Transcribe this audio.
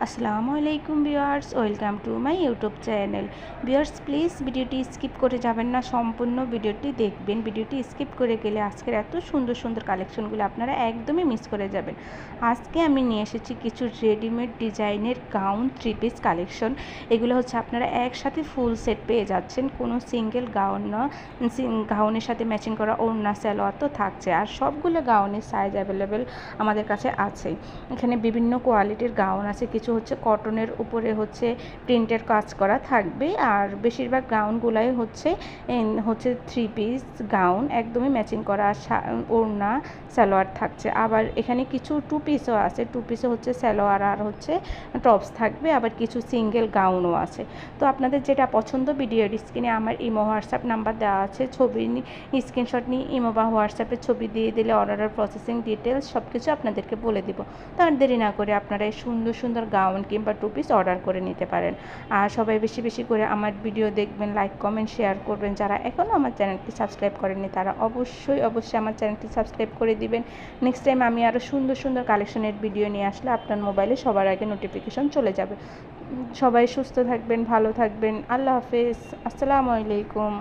আসসালামু আলাইকুম viewers, welcome to my YouTube channel. Viewers, please ভিডিওটি স্কিপ করে যাবেন না, সম্পূর্ণ ভিডিওটি দেখবেন। ভিডিওটি স্কিপ করে গেলে আজকের এত সুন্দর সুন্দর কালেকশনগুলো আপনারা একদমই মিস করে যাবেন। আজকে আমি নিয়ে এসেছি কিছু রেডিমেড ডিজাইনের গাউন, থ্রি পিস কালেকশন। এগুলো হচ্ছে আপনারা একসাথে ফুল সেট পেয়ে যাচ্ছেন, কোনো সিঙ্গেল গাউন না। গাউনের সাথে ম্যাচিং করা ওড়না, সালোয়ার তো থাকছে, আর সবগুলো গাউনের সাইজ অ্যাভেলেবেল আমাদের কাছে আছে। এখানে বিভিন্ন কোয়ালিটির গাউন আছে, কিছু হচ্ছে কটনের উপরে হচ্ছে প্রিন্টের কাজ করা থাকবে, আর বেশিরভাগ গাউনগুলাই হচ্ছে থ্রি পিস গাউন, একদমই ম্যাচিং করা ওড়না সালোয়ার থাকছে। আবার এখানে কিছু টু পিসও আছে, টু পিসও হচ্ছে সালোয়ার আর হচ্ছে টপস থাকবে, আবার কিছু সিঙ্গেল গাউনও আছে। তো আপনাদের যেটা পছন্দ ভিডিওর স্ক্রিনে আমার ইমো হোয়াটসঅ্যাপ নাম্বার দেওয়া আছে, ছবি স্ক্রিনশট নিয়ে ইমো বা হোয়াটসঅ্যাপে ছবি দিয়ে দিলে অর্ডারের প্রসেসিং ডিটেলস সব কিছু আপনাদেরকে বলে দিব। তার দেরি না করে আপনারা এই সুন্দর সুন্দর গাউন কিংবা টু পিস অর্ডার করে নিতে পারেন। আর সবাই বেশি বেশি করে আমার ভিডিও দেখবেন, লাইক কমেন্ট শেয়ার করবেন। যারা এখনও আমার চ্যানেলটি সাবস্ক্রাইব করেননি তারা অবশ্যই আমার চ্যানেলটি সাবস্ক্রাইব করে দিবেন। নেক্সট টাইম আমি আরও সুন্দর সুন্দর কালেকশনের ভিডিও নিয়ে আসলে আপনার মোবাইলে সবার আগে নোটিফিকেশন চলে যাবে। সবাই সুস্থ থাকবেন, ভালো থাকবেন। আল্লাহ হাফেজ, আসসালামু আলাইকুম।